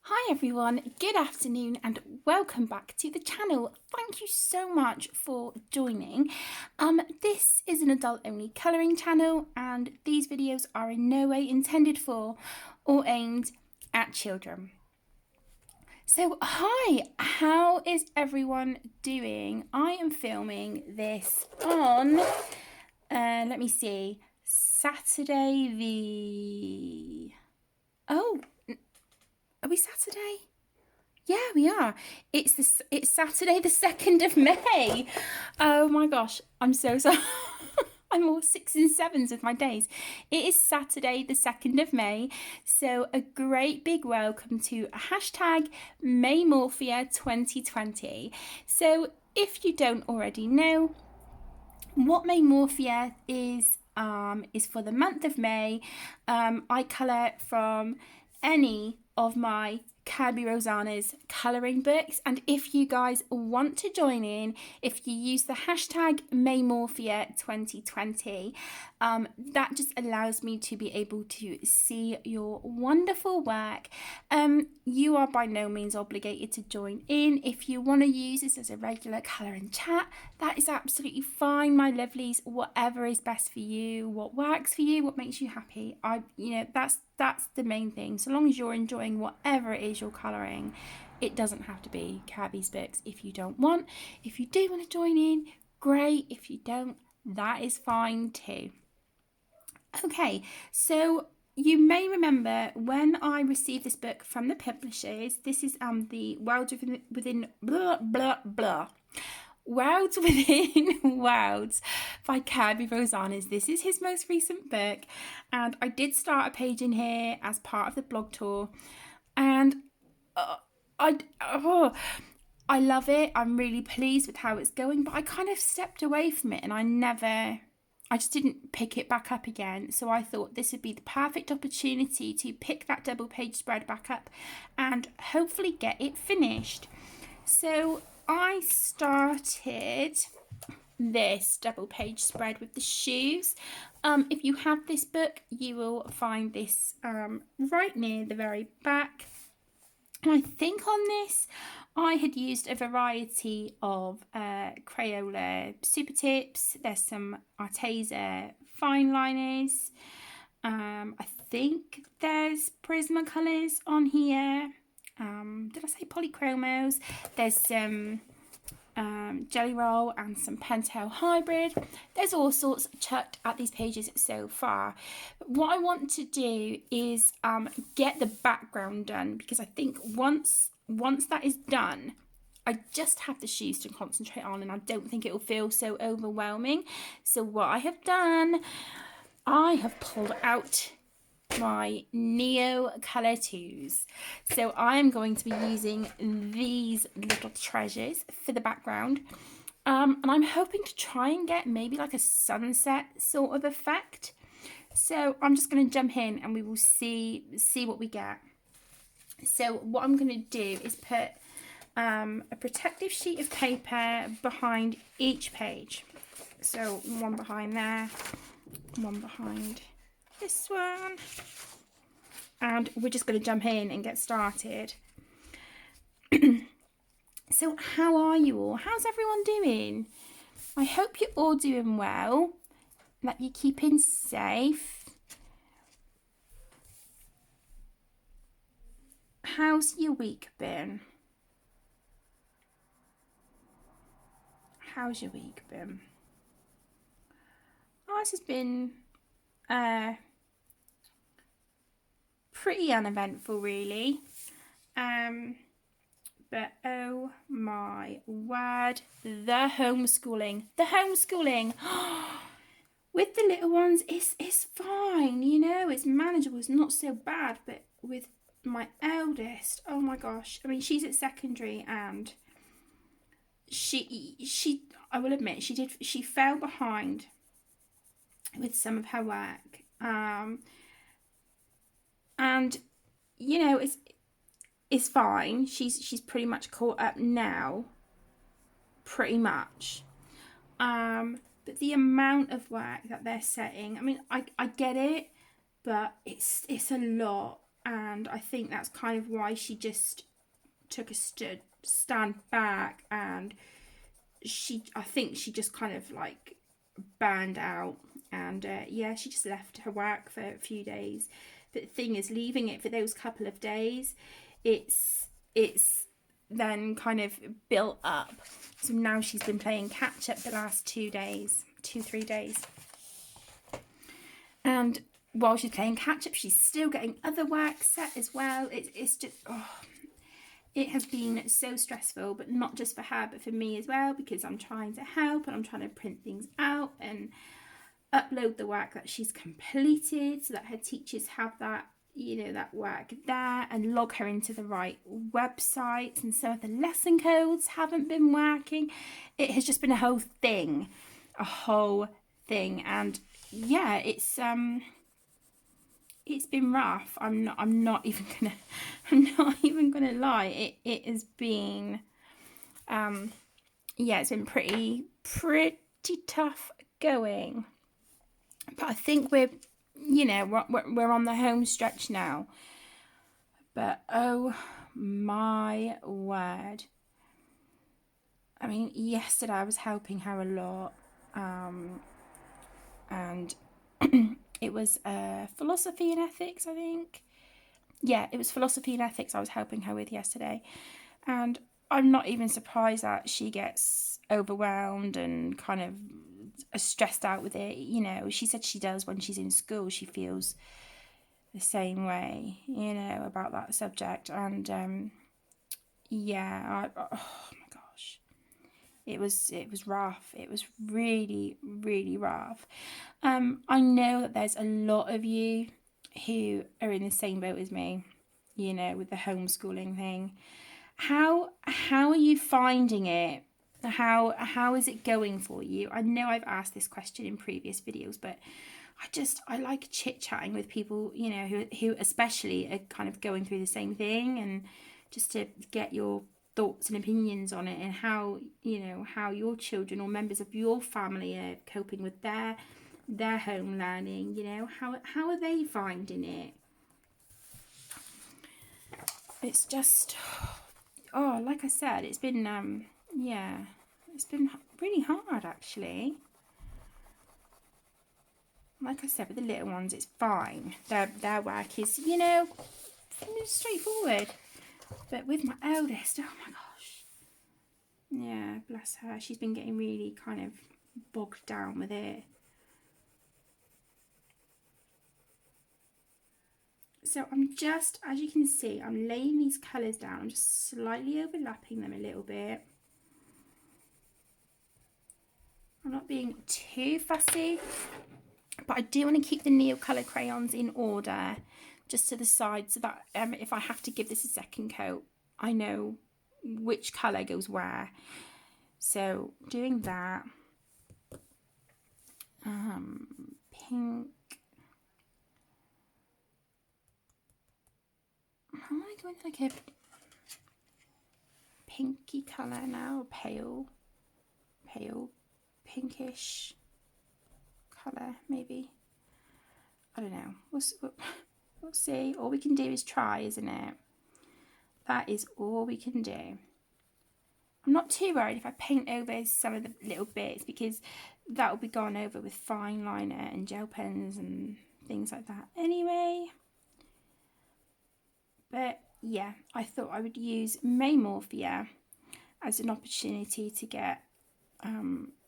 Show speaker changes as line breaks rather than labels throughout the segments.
Hi everyone, good afternoon and welcome back to the channel. Thank you so much for joining. This is an adult only colouring channel and these videos are in no way intended for or aimed at children. So hi, how is everyone doing? I am filming this on, let me see, Saturday are we Saturday? Yeah, we are. It's Saturday the 2nd of May. Oh my gosh, I'm so sorry. I'm all 6 and 7s with my days. It is Saturday the 2nd of May. So a great big welcome to hashtag Maymorphia 2020. So if you don't already know, what Maymorphia is for the month of May. I colour from any of my Kerby Rosanes colouring books, and if you guys want to join in, if you use the hashtag Maymorphia 2020, that just allows me to be able to see your wonderful work. You are by no means obligated to join in. If you want to use this as a regular colour and chat, that is absolutely fine, my lovelies. Whatever is best for you, what works for you, what makes you happy. That's the main thing. So long as you're enjoying whatever it is you're colouring, it doesn't have to be Kerby's books if you don't want. If you do want to join in, great. If you don't, that is fine too. Okay, so you may remember when I received this book from the publishers. This is the Worlds Within blah blah blah. Worlds Within Worlds by Kerby Rosanes. This is his most recent book, and I did start a page in here as part of the blog tour, and I love it. I'm really pleased with how it's going, but I kind of stepped away from it and I just didn't pick it back up again. So I thought this would be the perfect opportunity to pick that double page spread back up and hopefully get it finished. So I started this double page spread with the shoes. If you have this book, you will find this right near the very back. And I think on this, I had used a variety of Crayola Super Tips. There's some Arteza fine liners. I think there's Prismacolors on here. Did I say polychromos? There's some Jelly Roll and some Pentel Hybrid. There's all sorts chucked at these pages so far. But what I want to do is get the background done, because I think once that is done, I just have the shoes to concentrate on, and I don't think it will feel so overwhelming. So what I have done, I have pulled out my Neo Colour 2s. So I am going to be using these little treasures for the background. And I'm hoping to try and get maybe like a sunset sort of effect. So I'm just going to jump in and we will see what we get. So what I'm going to do is put a protective sheet of paper behind each page. So one behind there, one behind this one, and we're just going to jump in and get started. So how are you all? How's everyone doing? I hope you're all doing well, that you're keeping safe. How's your week been? How's your week been? Ours has been pretty uneventful, really. But oh my word, the homeschooling with the little ones is fine, you know, it's manageable, it's not so bad. But with my eldest, oh my gosh, I mean, she's at secondary, and she I will admit she fell behind with some of her work, and you know, it's fine. She's pretty much caught up now, pretty much. But the amount of work that they're setting, I mean, I get it, but it's a lot. and I think that's kind of why she just took a stand back, and I think she just kind of like burned out, and yeah, she just left her work for a few days. But the thing is, leaving it for those couple of days, it's then kind of built up. So now she's been playing catch up the last 3 days. And while she's playing catch up, she's still getting other work set as well. It's just, it has been so stressful, but not just for her, but for me as well, because I'm trying to help and I'm trying to print things out and upload the work that she's completed so that her teachers have that, that work there, and log her into the right websites. And some of the lesson codes haven't been working. It has just been a whole thing. And yeah, it's been rough. I'm not even gonna lie. It has been it's been pretty tough going. But I think we're on the home stretch now. But oh my word. I mean, yesterday I was helping her a lot. And it was philosophy and ethics, I think. Yeah, it was philosophy and ethics I was helping her with yesterday. And I'm not even surprised that she gets overwhelmed and kind of stressed out with it. She said she does when she's in school. She feels the same way, about that subject. And oh my gosh, it was rough. It was really, really rough. I know that there's a lot of you who are in the same boat as me, with the homeschooling thing. How are you finding it? How is it going for you? I know I've asked this question in previous videos, but I like chit-chatting with people, who especially are kind of going through the same thing, and just to get your thoughts and opinions on it, and how your children or members of your family are coping with their home learning. How are they finding it? It's just, like I said, it's been it's been really hard, actually. Like I said, with the little ones, it's fine. Their work is, straightforward. But with my eldest, oh my gosh. Yeah, bless her. She's been getting really kind of bogged down with it. So I'm just, as you can see, I'm laying these colours down. I'm just slightly overlapping them a little bit. I'm not being too fussy, but I do want to keep the Neocolor crayons in order, just to the side, so that if I have to give this a second coat, I know which colour goes where. So doing that. Pink. How am I going to like a pinky colour now? Pale pinkish colour, maybe. I don't know. We'll see. All we can do is try, isn't it? That is all we can do. I'm not too worried if I paint over some of the little bits, because that will be gone over with fine liner and gel pens and things like that anyway. But yeah, I thought I would use Maymorphia as an opportunity to get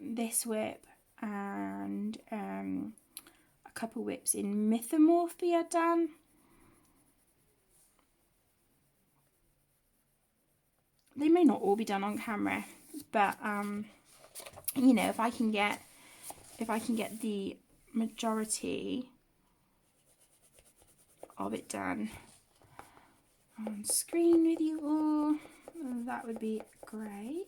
this whip and a couple whips in Mythomorphia done. They may not all be done on camera, but if I can get the majority of it done on screen with you all, that would be great.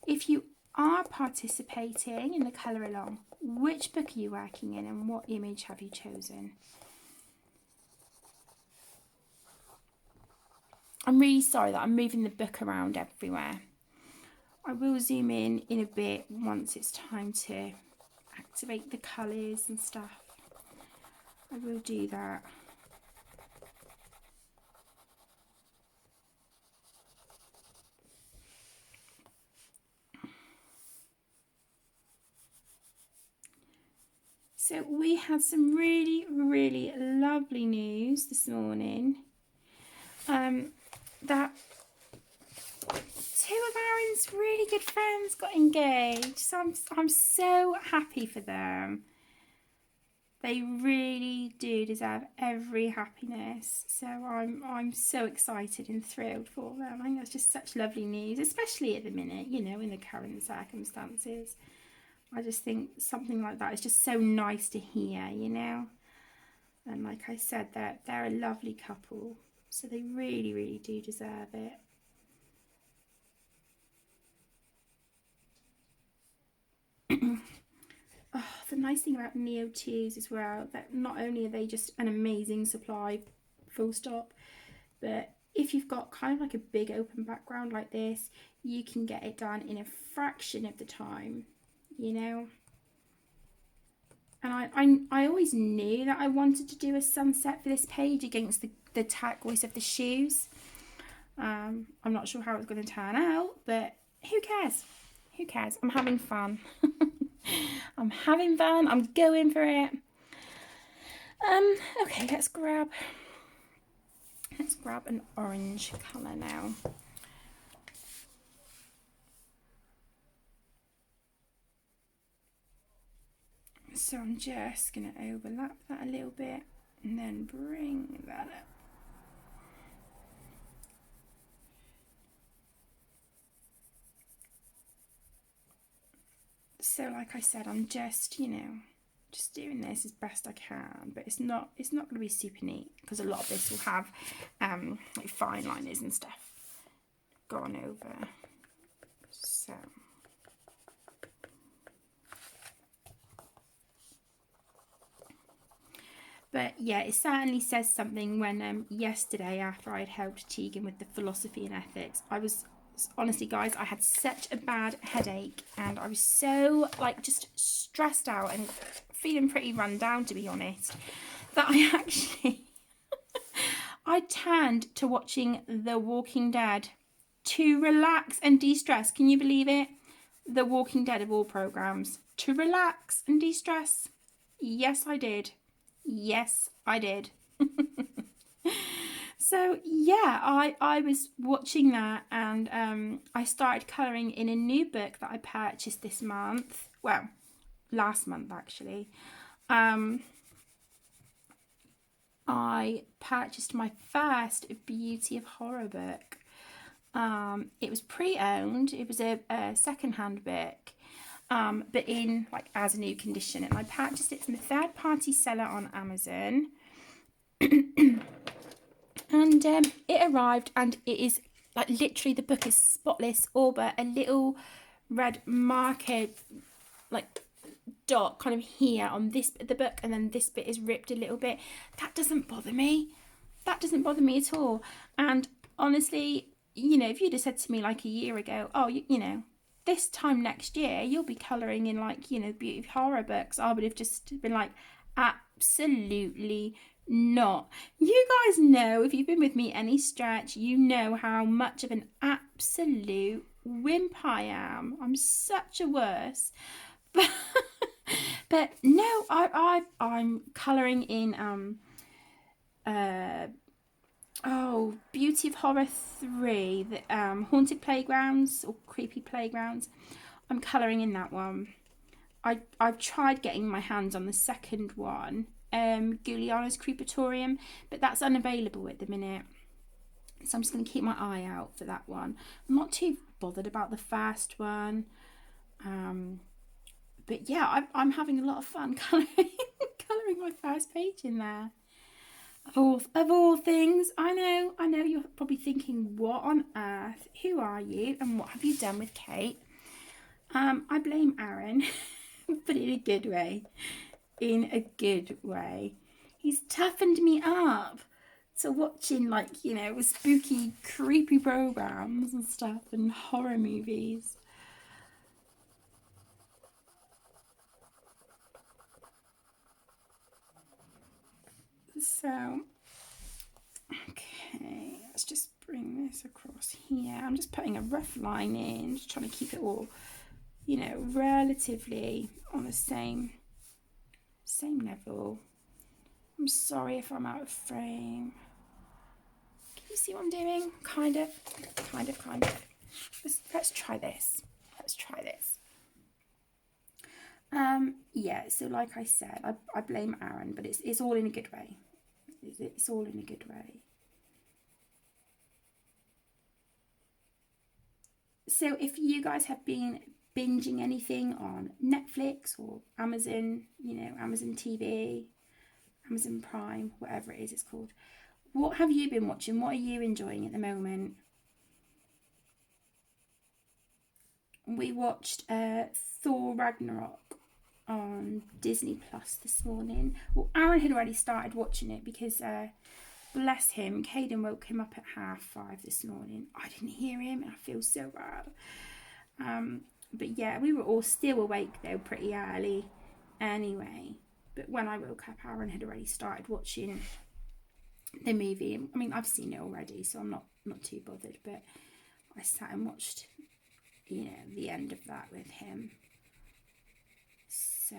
If you are participating in the colour along, which book are you working in and what image have you chosen? I'm really sorry that I'm moving the book around everywhere. I will zoom in a bit once it's time to activate the colours and stuff. I will do that. So we had some really, really lovely news this morning. That two of Aaron's really good friends got engaged. So I'm so happy for them. They really do deserve every happiness. So I'm so excited and thrilled for them. I think that's just such lovely news, especially at the minute, you know, in the current circumstances. I just think something like that is just so nice to hear, you know. And like I said, they're a lovely couple. So they really, really do deserve it. Oh, the nice thing about Neo 2s as well, that not only are they just an amazing supply, full stop, but if you've got kind of like a big open background like this, you can get it done in a fraction of the time, you know. And I always knew that I wanted to do a sunset for this page against the turquoise of the shoes. I'm not sure how it's going to turn out, but who cares? Who cares? I'm having fun. I'm having fun. I'm going for it. Okay, let's grab an orange colour now. So I'm just going to overlap that a little bit and then bring that up. So like I said, I'm just, you know, just doing this as best I can, but it's not going to be super neat because a lot of this will have like fine liners and stuff gone over. So but yeah, it certainly says something when yesterday, after I had helped Tegan with the philosophy and ethics, I was honestly, guys, I had such a bad headache and I was so like just stressed out and feeling pretty run down, to be honest, that I actually I turned to watching The Walking Dead to relax and de-stress. Can you believe it? The Walking Dead of all programs. To relax and de-stress. Yes, I did. Yes, I did. So yeah, I was watching that and I started colouring in a new book that I purchased this month. Well, last month actually. I purchased my first Beauty of Horror book. It was pre-owned. It was a second-hand book, but in like as a new condition, and I purchased it from a third-party seller on Amazon. And it arrived, and it is like literally the book is spotless, all but a little red marker, like dot kind of here on this bit of the book, and then this bit is ripped a little bit. That doesn't bother me. That doesn't bother me at all. And honestly, you know, if you'd have said to me like a year ago, oh, you know, this time next year you'll be colouring in like, you know, beauty of horror books, I would have just been like, absolutely not. You guys know, if you've been with me any stretch, you know how much of an absolute wimp I am. I'm such a worse. But no, I'm colouring in Beauty of Horror 3, the Haunted Playgrounds or Creepy Playgrounds. I'm colouring in that one. I've tried getting my hands on the second one, Giuliano's Creepatorium, but that's unavailable at the minute. So I'm just going to keep my eye out for that one. I'm not too bothered about the first one. But yeah, I'm having a lot of fun colouring my first page in there. Of all things, I know you're probably thinking, what on earth? Who are you? And what have you done with Kate? I blame Aaron, but in a good way. In a good way. He's toughened me up to watching, like, you know, spooky, creepy programs and stuff and horror movies. So, okay, let's just bring this across here. I'm just putting a rough line in, just trying to keep it all, you know, relatively on the same Same level. I'm sorry if I'm out of frame. Can you see what I'm doing? Kind of. Let's try this. Yeah, so like I said, I blame Aaron, but it's all in a good way. It's all in a good way. So if you guys have been binging anything on Netflix or Amazon, Amazon TV, Amazon Prime, whatever it is it's called, what have you been watching? What are you enjoying at the moment? We watched Thor Ragnarok on Disney Plus this morning. Well, Aaron had already started watching it because bless him, Caden woke him up at 5:30 this morning. I didn't hear him and I feel so bad. But yeah, we were all still awake though pretty early anyway. But when I woke up, Aaron had already started watching the movie. I mean, I've seen it already, so I'm not too bothered, but I sat and watched, the end of that with him. So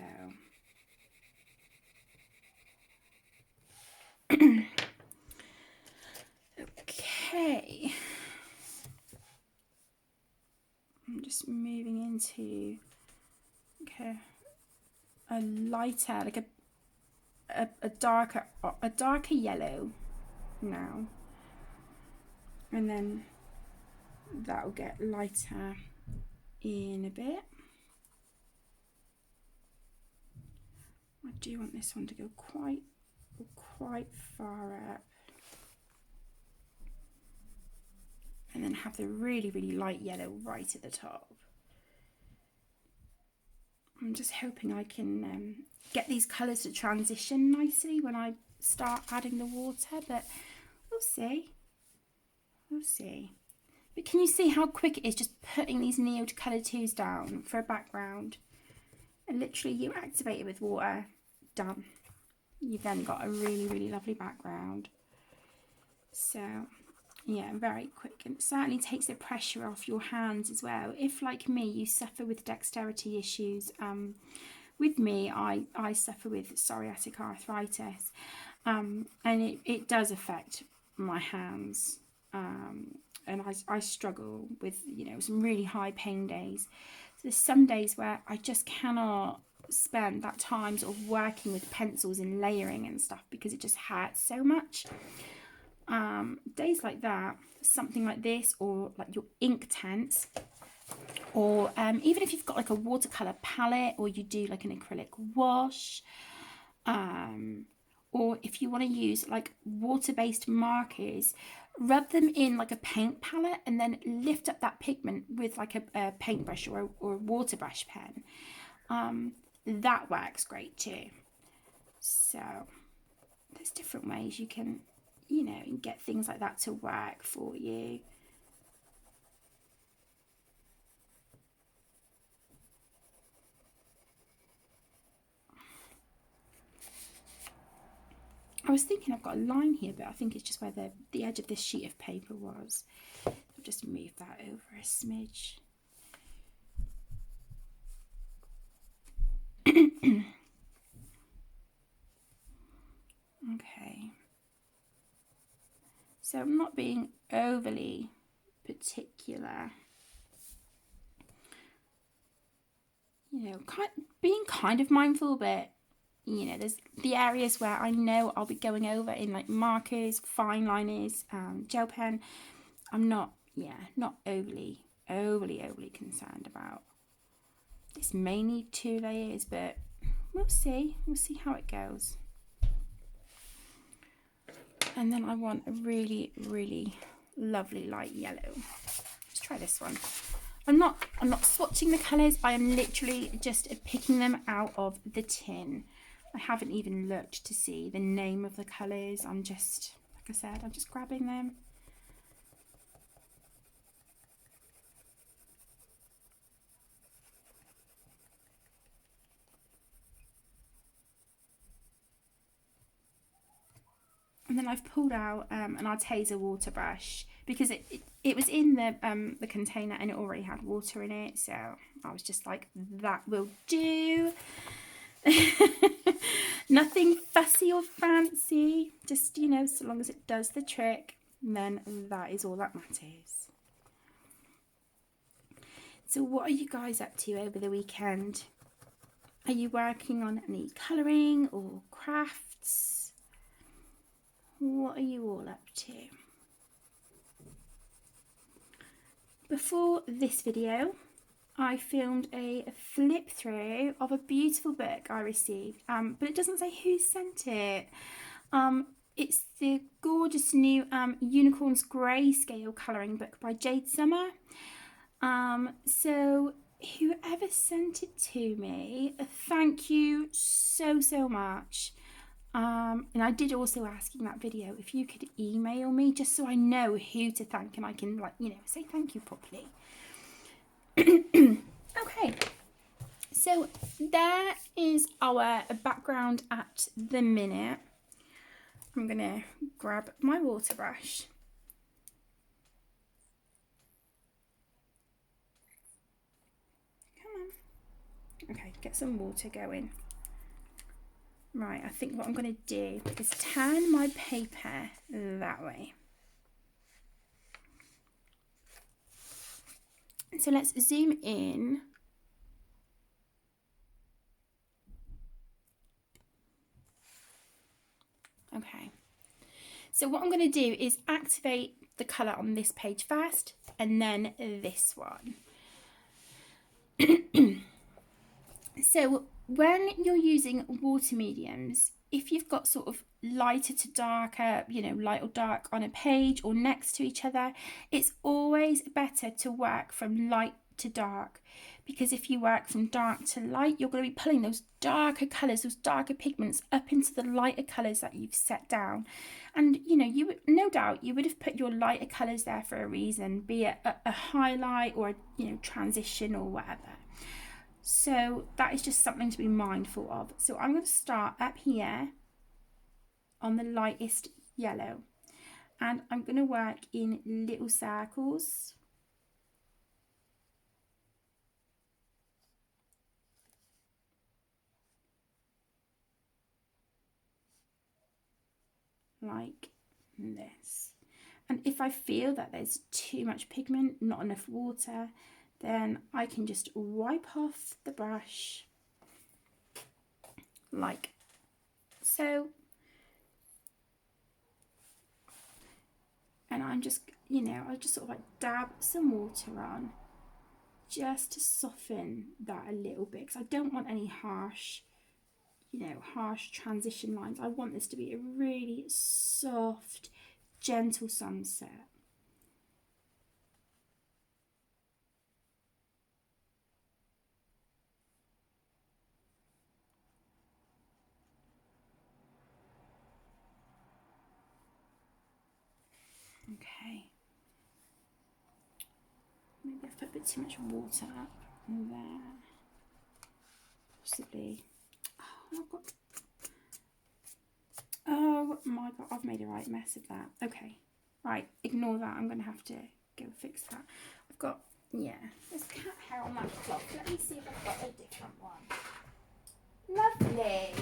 okay, I'm just moving into a lighter, like a darker yellow now, and then that'll get lighter in a bit. I do want this one to go quite far up, and then have the really light yellow right at the top. I'm just hoping I can get these colours to transition nicely when I start adding the water, but we'll see. But can you see how quick it is just putting these nude colour 2s down for a background? And literally you activate it with water, done. You've then got a really lovely background. So yeah, very quick, and it certainly takes the pressure off your hands as well. If like me you suffer with dexterity issues, with me I suffer with psoriatic arthritis, and it does affect my hands, and I struggle with some really high pain days. So there's some days where I just cannot spend that time sort of working with pencils and layering and stuff because it just hurts so much. Days like that, something like this, or like your ink tents, or even if you've got like a watercolor palette, or you do like an acrylic wash, or if you want to use like water-based markers, rub them in like a paint palette and then lift up that pigment with like a paintbrush or a water brush pen. That works great too. So there's different ways you can get things like that to work for you. I was thinking I've got a line here, but I think it's just where the edge of this sheet of paper was. I'll just move that over a smidge. Okay. So I'm not being overly particular. Being kind of mindful, but there's the areas where I know I'll be going over in like markers, fine liners, gel pen. I'm not overly concerned about. This may need 2 layers, but we'll see how it goes. And then I want a really lovely light yellow. Let's try this one. I'm not swatching the colours. I am literally just picking them out of the tin. I haven't even looked to see the name of the colours. I'm just, like I said, I'm just grabbing them. And then I've pulled out an Arteza water brush because it was in the container and it already had water in it. So I was just like, that will do. Nothing fussy or fancy, just, you know, so long as it does the trick, then that is all that matters. So what are you guys up to over the weekend? Are you working on any colouring or crafts? What are you all up to? Before this video, I filmed a flip through of a beautiful book I received, but it doesn't say who sent it. It's the gorgeous new Unicorns Grayscale colouring book by Jade Summer. So whoever sent it to me, thank you so much. And I did also ask in that video if you could email me just so I know who to thank and I can, like, you know, say thank you properly. Okay, so there is our background at the minute. I'm gonna grab my water brush. Come on. Okay, get some water going. Right, I think what I'm going to do is turn my paper that way. So let's zoom in. Okay. So what I'm going to do is activate the colour on this page first and then this one. So when you're using water mediums, if you've got sort of lighter to darker, you know, light or dark on a page or next to each other, it's always better to work from light to dark, because if you work from dark to light, you're going to be pulling those darker colours, those darker pigments up into the lighter colours that you've set down. And, you know, you no doubt you would have put your lighter colours there for a reason, be it a highlight or a, you know, transition or whatever. So that is just something to be mindful of. So I'm going to start up here on the lightest yellow, and I'm going to work in little circles. Like this. And if I feel that there's too much pigment, not enough water, then I can just wipe off the brush like so. And I'm just, you know, I just sort of like dab some water on just to soften that a little bit, because I don't want any harsh, you know, harsh transition lines. I want this to be a really soft, gentle sunset. Okay. Maybe I've put a bit too much water up there. Possibly. Oh, I've got... Oh my god, I've made a right mess of that. Okay. Right, ignore that. I'm going to have to go fix that. I've got... Yeah, there's cat hair on that cloth. Let me see if I've got a different one. Lovely.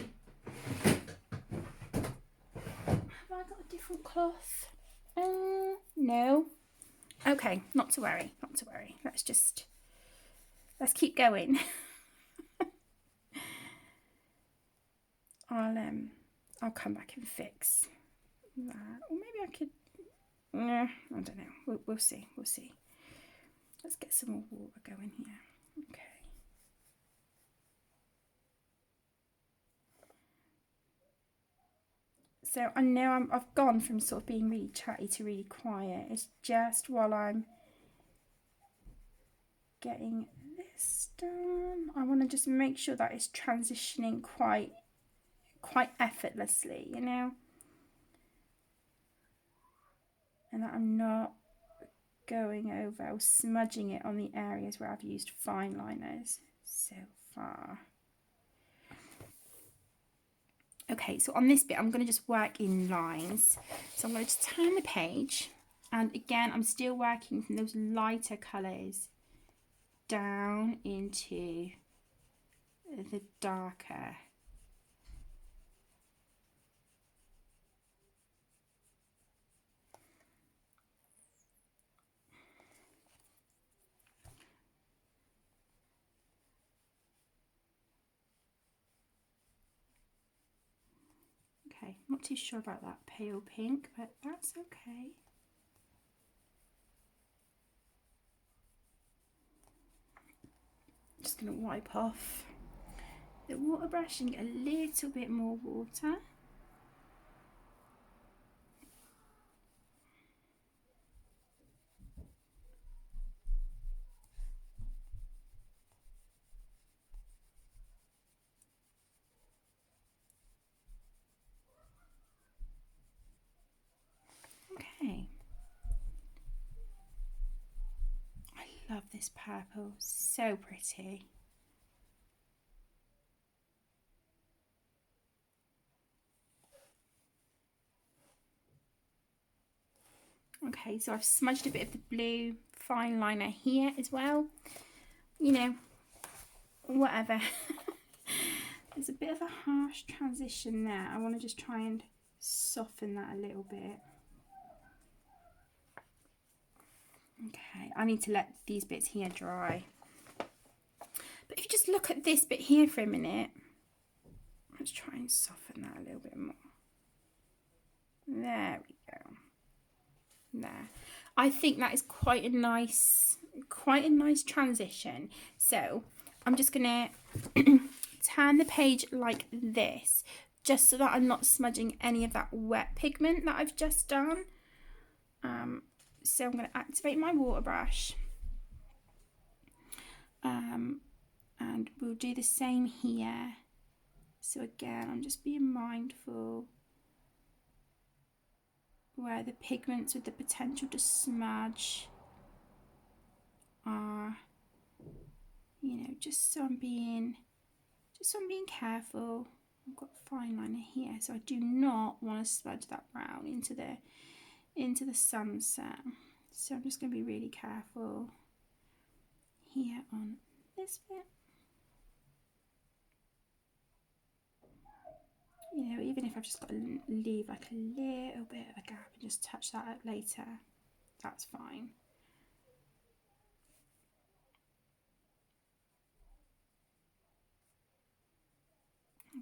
Have I got a different cloth? No. Okay, not to worry, not to worry. Let's keep going. I'll come back and fix that. Or maybe I could, I don't know. We'll see, we'll see. Let's get some more water going here. Okay. So I know I've gone from sort of being really chatty to really quiet. It's just while I'm getting this done, I want to just make sure that it's transitioning quite effortlessly, you know, and that I'm not going over or smudging it on the areas where I've used fine liners so far. Okay, so on this bit I'm going to just work in lines. So I'm going to just turn the page, and again I'm still working from those lighter colours down into the darker Okay, not too sure about that pale pink, but that's okay. Just going to wipe off the water brush and get a little bit more water. Okay. I love this purple, so pretty. Okay, so I've smudged a bit of the blue fine liner here as well. You know, whatever. There's a bit of a harsh transition there. I want to just try and soften that a little bit. Okay, I need to let these bits here dry. But if you just look at this bit here for a minute, let's try and soften that a little bit more. There we go. There. I think that is quite a nice transition. So I'm just gonna turn the page like this, just so that I'm not smudging any of that wet pigment that I've just done. So I'm going to activate my water brush, and we'll do the same here. So again, I'm just being mindful where the pigments with the potential to smudge are, you know, just so I'm being careful. I've got a fine liner here, so I do not want to smudge that brown into the sunset. So I'm just going to be really careful here on this bit. You know, even if I've just got to leave like a little bit of a gap and just touch that up later, that's fine.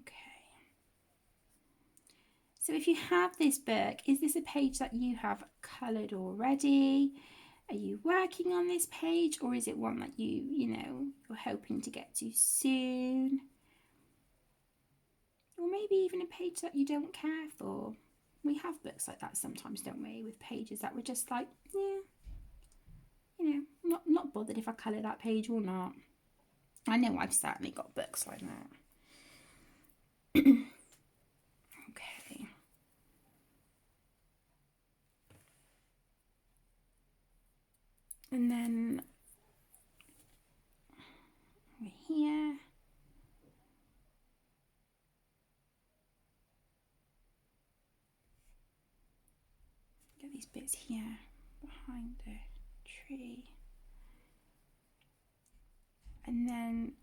Okay. So if you have this book, is this a page that you have coloured already? Are you working on this page, or is it one that you're hoping to get to soon? Or maybe even a page that you don't care for. We have books like that sometimes, don't we? With pages that we're just like, yeah, you know, not bothered if I colour that page or not. I know I've certainly got books like that. Okay. And then over here. Get these bits here behind the tree. And then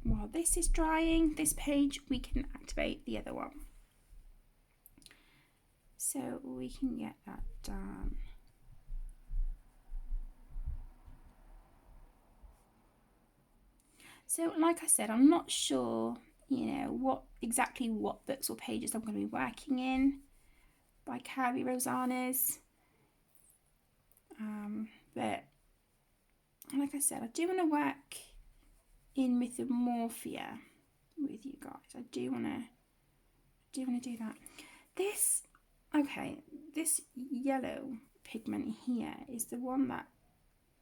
while this is drying, this page, we can activate the other one. So we can get that done. So like I said, I'm not sure, what books or pages I'm going to be working in by Kerby Rosanes. But like I said, I do want to work in Mythomorphia with you guys. I do want to do that. This yellow pigment here is the one that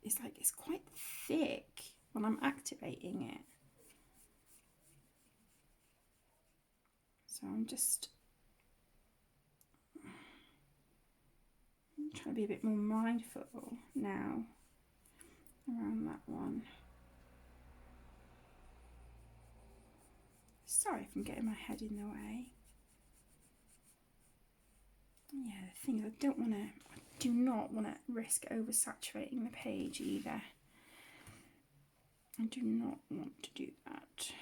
is like, it's quite thick when I'm activating it. So I'm just trying to be a bit more mindful now around that one. Sorry if I'm getting my head in the way. Yeah, the thing is, I do not want to risk oversaturating the page either. I do not want to do that.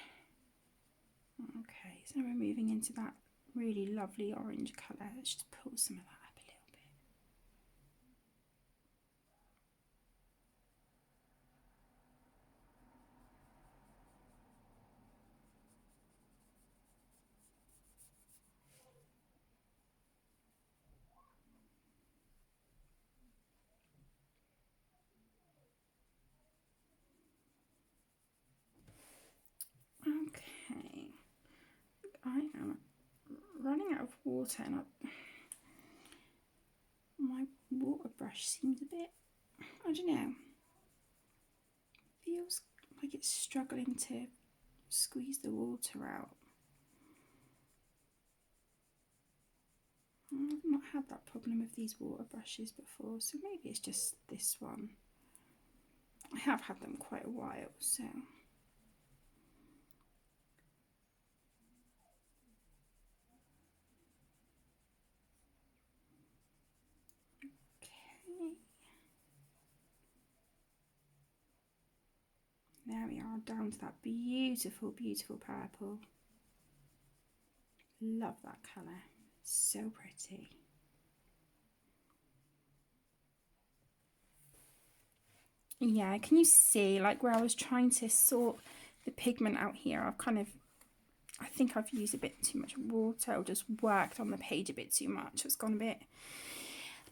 Okay, so we're moving into that really lovely orange colour. Let's just pull some of that up a little bit. I am running out of water and my water brush seems a bit, I don't know, feels like it's struggling to squeeze the water out. I've not had that problem with these water brushes before, so maybe it's just this one. I have had them quite a while, so. Okay. There we are, down to that beautiful, beautiful purple. Love that colour, so pretty. Yeah, can you see, like where I was trying to sort the pigment out here, I think I've used a bit too much water, or just worked on the page a bit too much. It's gone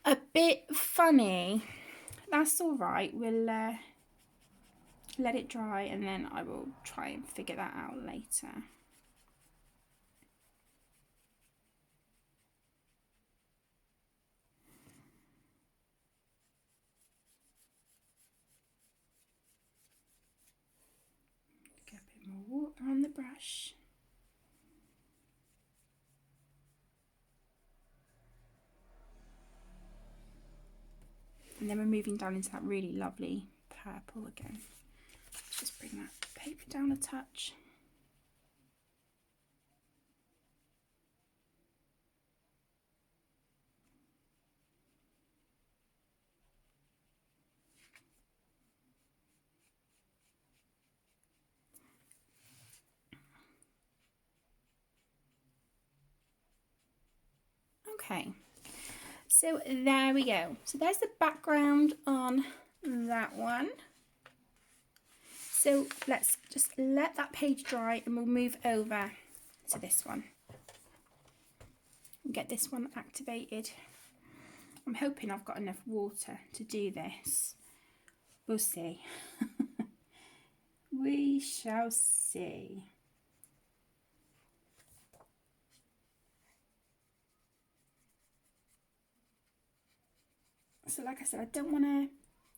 a bit funny. That's all right. We'll let it dry and then I will try and figure that out later. Get a bit more water on the brush. And then we're moving down into that really lovely purple again. Let's just bring that paper down a touch. Okay, so there we go. So there's the background on that one. So let's just let that page dry and we'll move over to this one. Get this one activated. I'm hoping I've got enough water to do this. We'll see. We shall see. So like I said, I don't want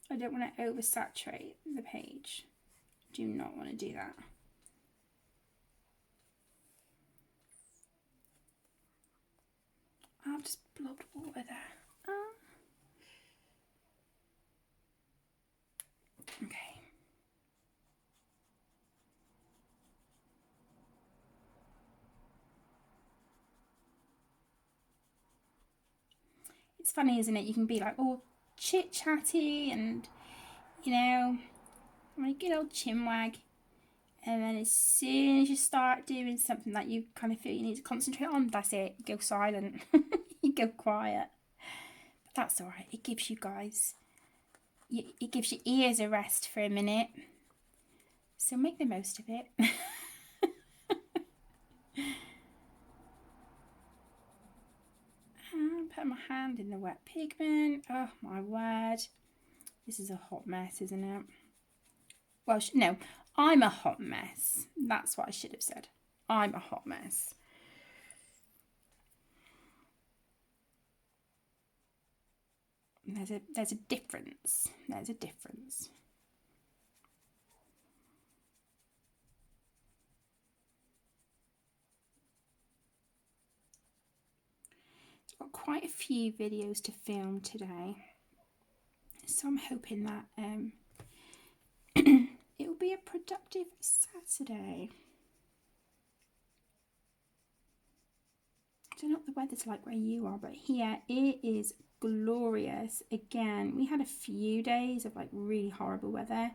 to oversaturate the page. Do not want to do that. I've just blobbed water there. Okay. It's funny, isn't it? You can be like all chit-chatty and, you know, like a good old chinwag. And then as soon as you start doing something that you kind of feel you need to concentrate on, that's it. You go silent. You go quiet. But that's all right. It gives you guys, it gives your ears a rest for a minute. So make the most of it. And put my hand in the wet pigment. Oh my word. This is a hot mess, isn't it? Well, no, I'm a hot mess. That's what I should have said. I'm a hot mess. There's a difference. There's a difference. I've got quite a few videos to film today, so I'm hoping that it will be a productive Saturday. I don't know what the weather's like where you are, but here it is glorious. Again, we had a few days of like really horrible weather,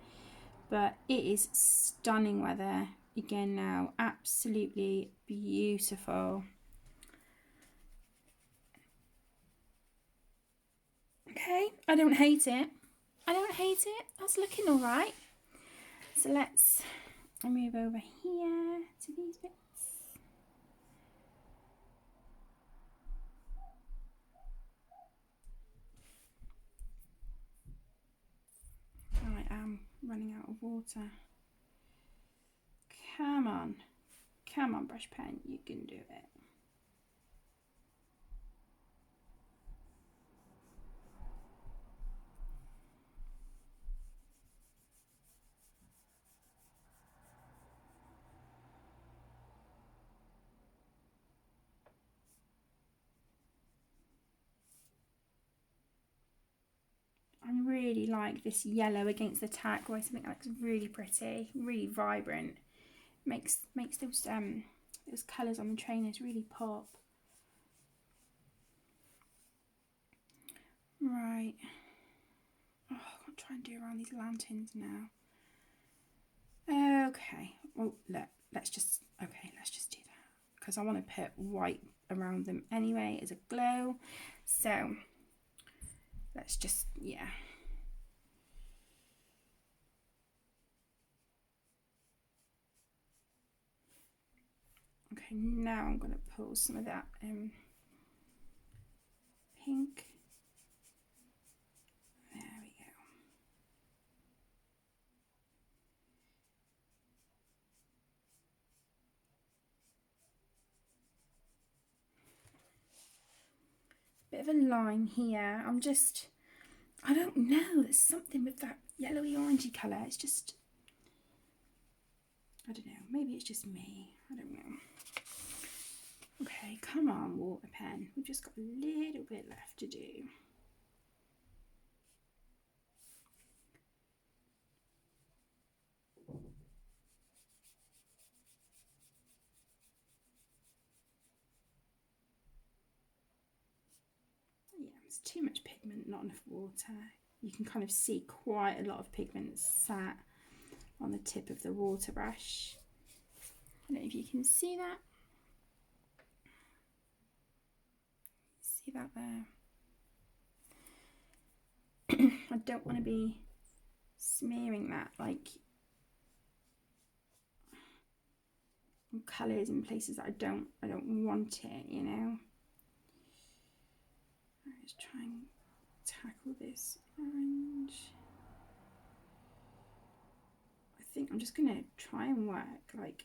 but it is stunning weather again now. Absolutely beautiful. Okay, I don't hate it. I don't hate it. That's looking all right. So let's move over here to these bits. I am running out of water. Come on. Come on, brush pen, you can do it. I really like this yellow against the turquoise. I think that looks really pretty, really vibrant. Makes those colours on the trainers really pop. Right. Oh, I'll try and do around these lanterns now. Okay. Well, let's just do that, because I want to put white around them anyway as a glow. So let's just, yeah. Okay, now I'm going to pull some of that pink. There we go. Bit of a line here. I don't know, there's something with that yellowy orangey colour. It's just, I don't know, maybe it's just me. I don't know. Okay, come on, water pen. We've just got a little bit left to do. Yeah, there's too much pigment, not enough water. You can kind of see quite a lot of pigment sat on the tip of the water brush. I don't know if you can see that. See that there? I don't want to be smearing that like colours in places that I don't want it, you know. Let's try and tackle this orange. I think I'm just gonna try and work like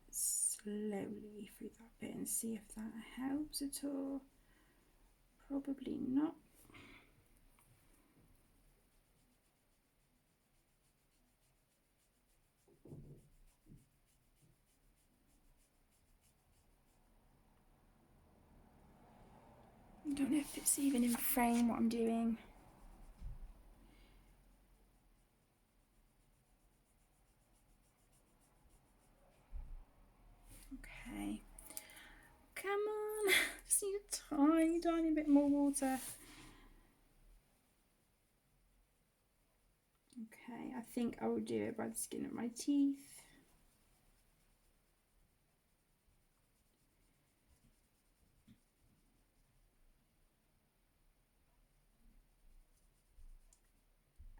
slowly through that bit and see if that helps at all. Probably not. I don't know if it's even in frame what I'm doing. Okay. Come on. Just need a tiny bit more water. Okay, I think I will do it by the skin of my teeth.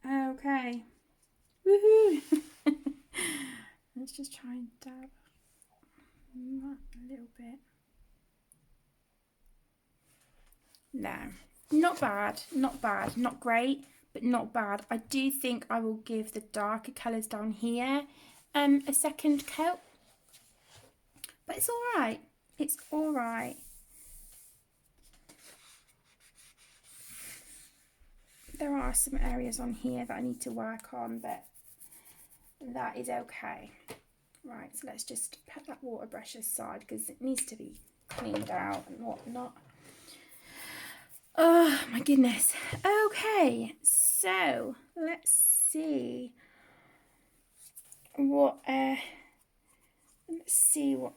Okay. Woohoo! Let's just try and dab that a little bit. No, not bad, not bad, not great, but not bad. I do think I will give the darker colours down here a second coat, but it's all right. It's all right. There are some areas on here that I need to work on, but that is okay. Right, so let's just put that water brush aside because it needs to be cleaned out and whatnot. Oh my goodness. Okay, so let's see what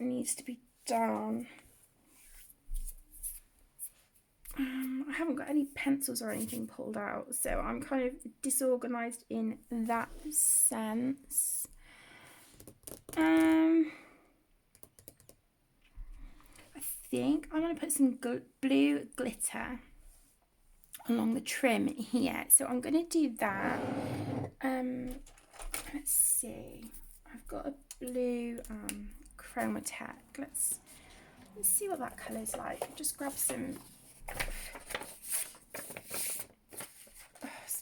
needs to be done. I haven't got any pencils or anything pulled out, so I'm kind of disorganized in that sense. I think I'm going to put some blue glitter along the trim here, so I'm going to do that. Let's see, I've got a blue Chromatech. Let's see what that colour's like. Just grab some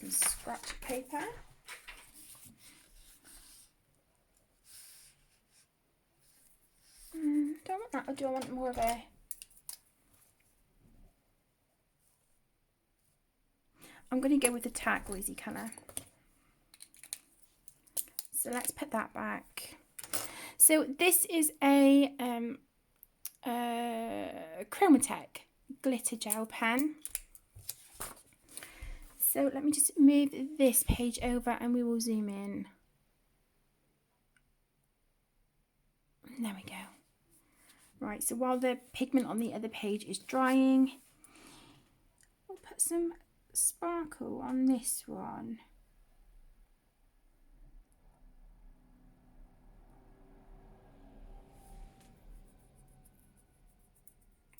scratch paper. do I want more of a... I'm going to go with the turquoisey colour. So let's put that back. So this is a Chromatech glitter gel pen. So let me just move this page over and we will zoom in. There we go. Right, so while the pigment on the other page is drying, we'll put some sparkle on this one.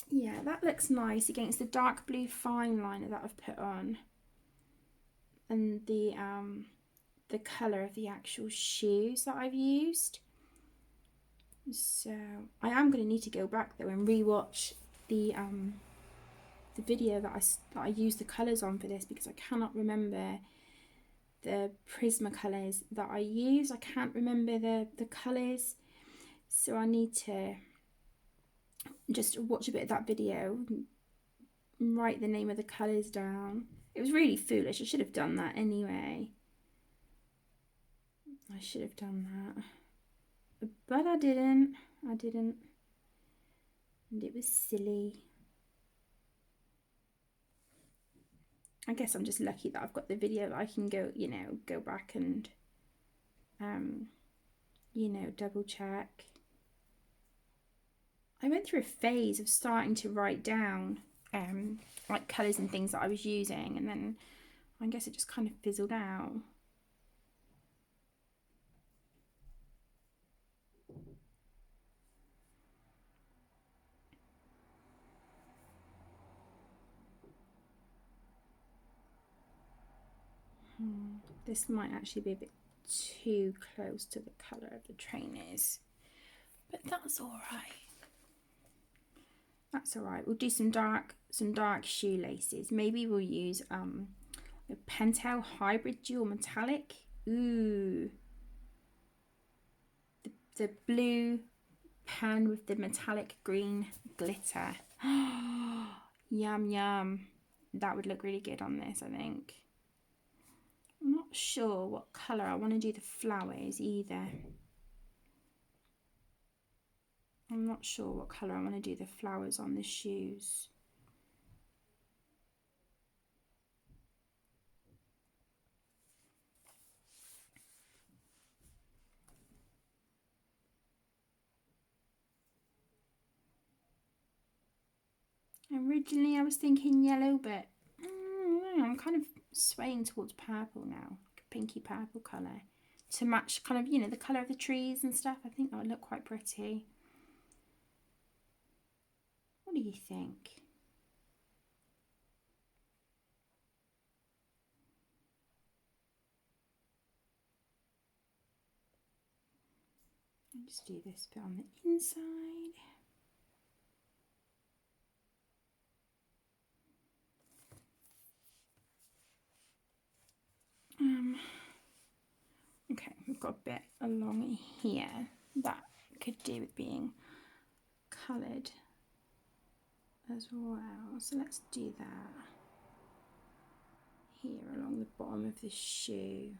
Yeah, that looks nice against the dark blue fine liner that I've put on. And the colour of the actual shoes that I've used. So I am going to need to go back though and rewatch the video that I used the colours on for this, because I cannot remember the Prismacolors that I use. I can't remember the colours, so I need to just watch a bit of that video and write the name of the colours down. It was really foolish. I should have done that anyway. I should have done that, but I didn't. And it was silly. I guess I'm just lucky that I've got the video that I can go, you know, go back and, you know, double check. I went through a phase of starting to write down, like colours and things that I was using, and then I guess it just kind of fizzled out. This might actually be a bit too close to the colour of the trainers, but that's all right. That's all right. We'll do some dark shoelaces. Maybe we'll use a Pentel Hybrid Dual Metallic. Ooh, the blue pen with the metallic green glitter. Yum yum. That would look really good on this, I think. I'm not sure what colour I want to do the flowers either. I'm not sure what colour I want to do the flowers on the shoes. Originally I was thinking yellow, but I'm kind of swaying towards purple now, like a pinky purple colour, to match kind of, you know, the colour of the trees and stuff. I think that would look quite pretty. What do you think? I'll just do this bit on the inside. Okay, we've got a bit along here that could do with being coloured as well. So let's do that here along the bottom of the shoe.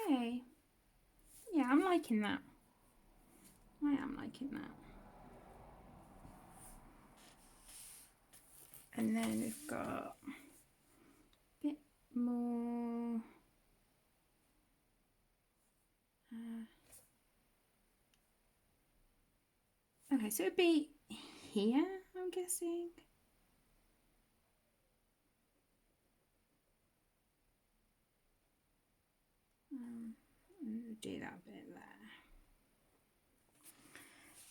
Okay, yeah, I'm liking that. I am liking that. And then we've got a bit more. Okay, so it'd be here, I'm guessing. Do that bit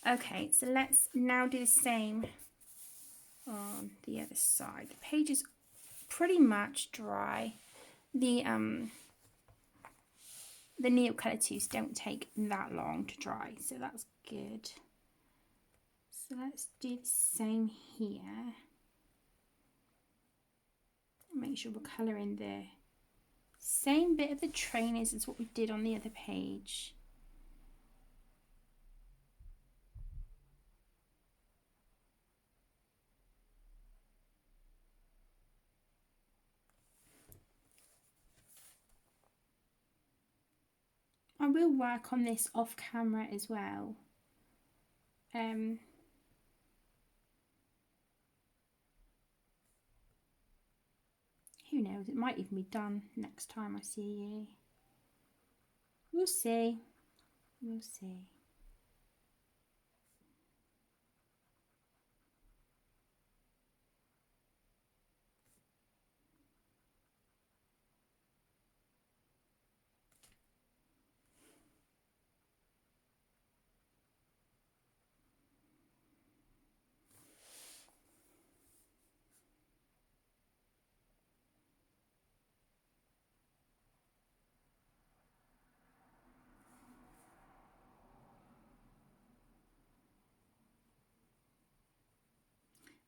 there. Okay, so let's now do the same on the other side. The page is pretty much dry. The Neil Colour 2s don't take that long to dry, so that's good. So let's do the same here. Make sure we're colouring the same bit of the trainers as what we did on the other page. I will work on this off camera as well. Who knows, it might even be done next time I see you. We'll see. We'll see.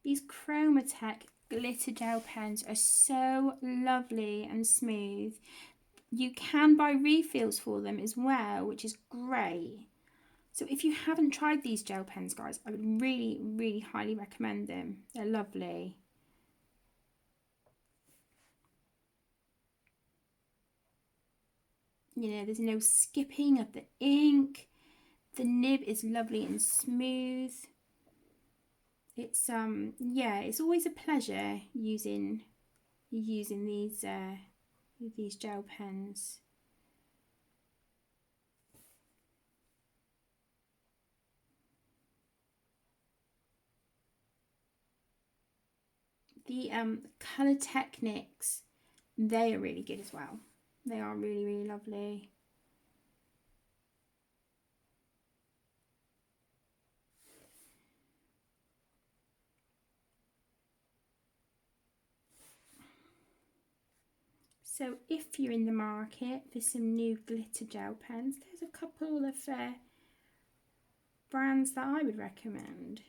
These Chromatech glitter gel pens are so lovely and smooth. You can buy refills for them as well, which is great. So if you haven't tried these gel pens, guys, I would really, really highly recommend them. They're lovely. You know, there's no skipping of the ink. The nib is lovely and smooth. It's yeah, it's always a pleasure using these gel pens. The Colour Technics, they are really good as well. They are really, really lovely. So if you're in the market for some new glitter gel pens, there's a couple of brands that I would recommend.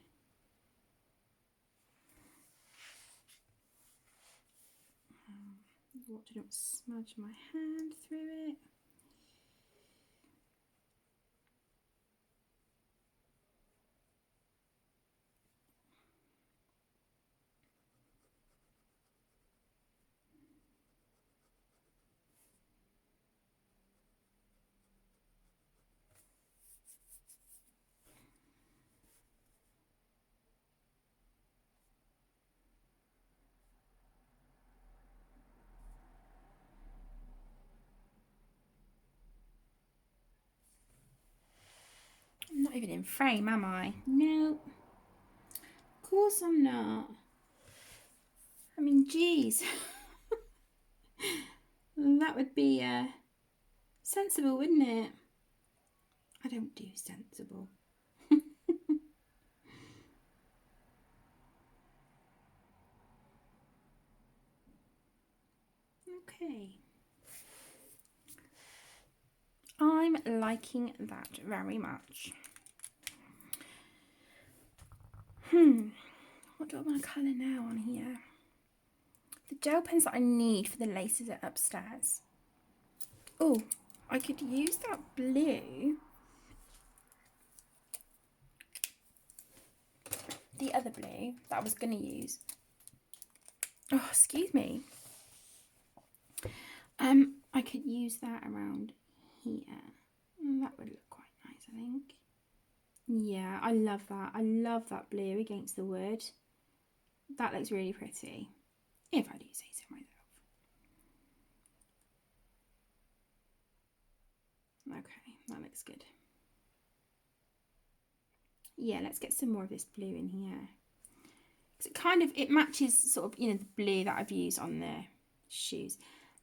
What, to not smudge my hand through it. I'm not even in frame, am I? No. Of course I'm not. I mean, geez. That would be sensible, wouldn't it? I don't do sensible. Okay. I'm liking that very much. What do I want to colour now on here? The gel pens that I need for the laces are upstairs. Oh, I could use that blue. The other blue that I was going to use. Oh, excuse me. I could use that around here. That would look quite nice, I think. Yeah, I love that. I love that blue against the wood. That looks really pretty, if I do say so myself. Okay, that looks good. Yeah, let's get some more of this blue in here. It matches sort of, the blue that I've used on the shoes.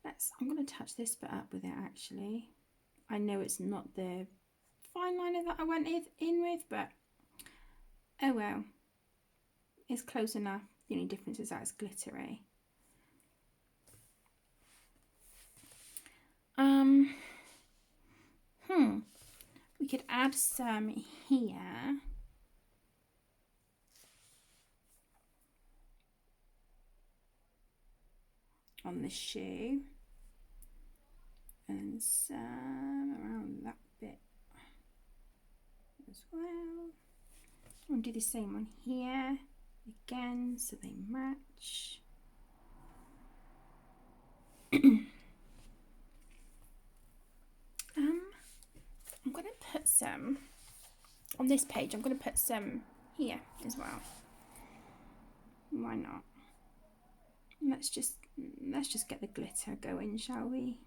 I'm going to touch this bit up with it actually. I know it's not the fine liner that I went in with, but oh well. It's close enough. The only difference is that it's glittery. We could add some here. On the shoe. And some around that bit as well. I'll do the same one here again so they match. I'm going to put some on this page. I'm going to put some here as well. Why not? Let's just get the glitter going, shall we?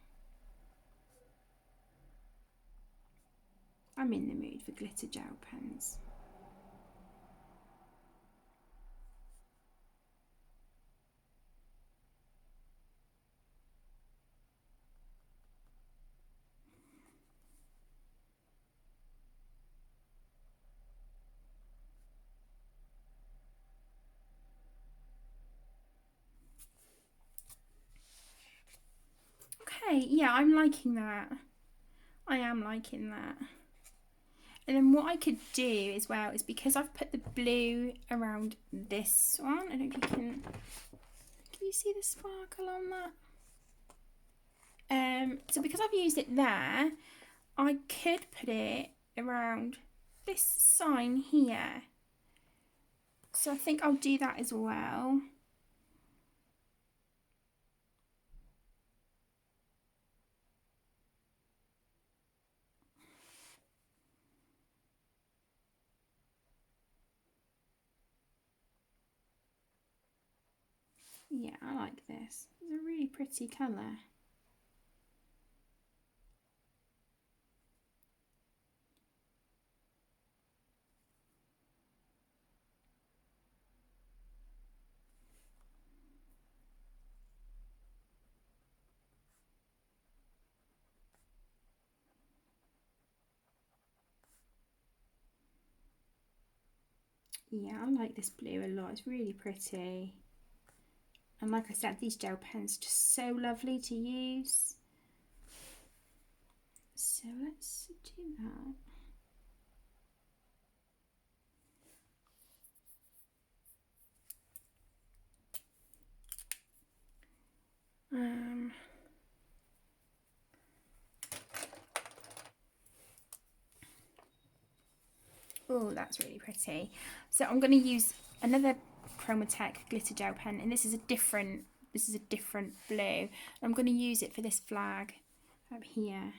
I'm in the mood for glitter gel pens. Okay, yeah, I'm liking that. I am liking that. And then what I could do as well is, because I've put the blue around this one, I don't know if you can you see the sparkle on that? So because I've used it there, I could put it around this sign here. So I think I'll do that as well. Yeah, I like this. It's a really pretty colour. Yeah, I like this blue a lot. It's really pretty. And like I said, these gel pens are just so lovely to use. So let's do that. Oh, that's really pretty. So I'm going to use another Chromatech glitter gel pen, and this is a different blue. I'm going to use it for this flag up here.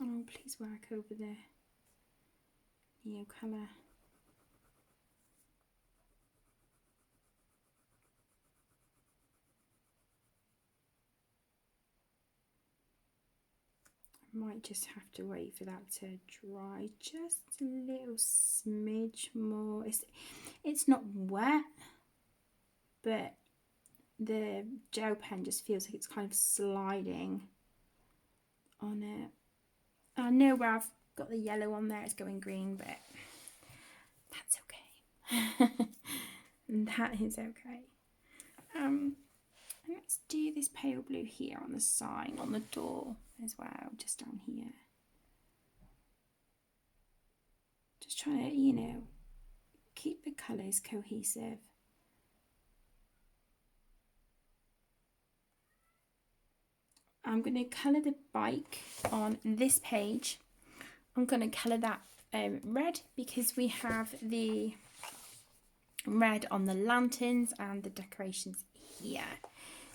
Oh, please work over the Neo colour. Might just have to wait for that to dry just a little smidge more. It's not wet, but the gel pen just feels like it's kind of sliding on it. I know where I've got the yellow on there, it's going green, but that's okay. That is okay. Let's do this pale blue here on the sign, on the door as well, just down here. Just trying to, you know, keep the colours cohesive. I'm going to colour the bike on this page. I'm going to colour that red, because we have the red on the lanterns and the decorations here.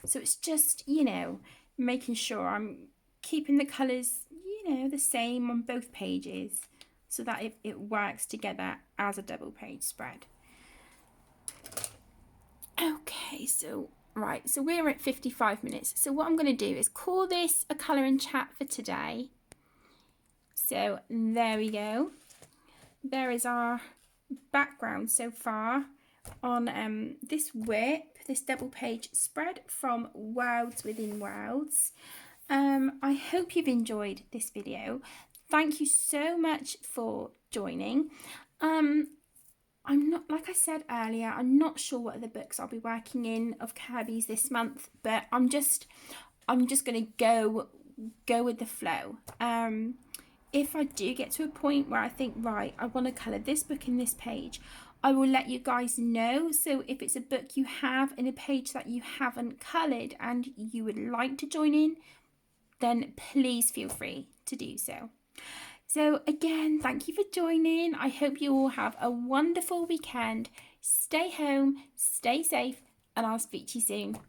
So it's just, you know, making sure I'm keeping the colours, you know, the same on both pages, so that it works together as a double page spread. Okay, so right, so we're at 55 minutes. So what I'm going to do is call this a colour and chat for today. So there we go. There is our background so far on this whip, this double page spread from Worlds Within Worlds. I hope you've enjoyed this video. Thank you so much for joining. I'm not, like I said earlier, I'm not sure what other books I'll be working in of Kerby's this month, but I'm just gonna go with the flow. If I do get to a point where I think, right, I want to colour this book in this page, I will let you guys know. So if it's a book you have in a page that you haven't coloured and you would like to join in, then please feel free to do so. So again, thank you for joining. I hope you all have a wonderful weekend. Stay home, stay safe, and I'll speak to you soon.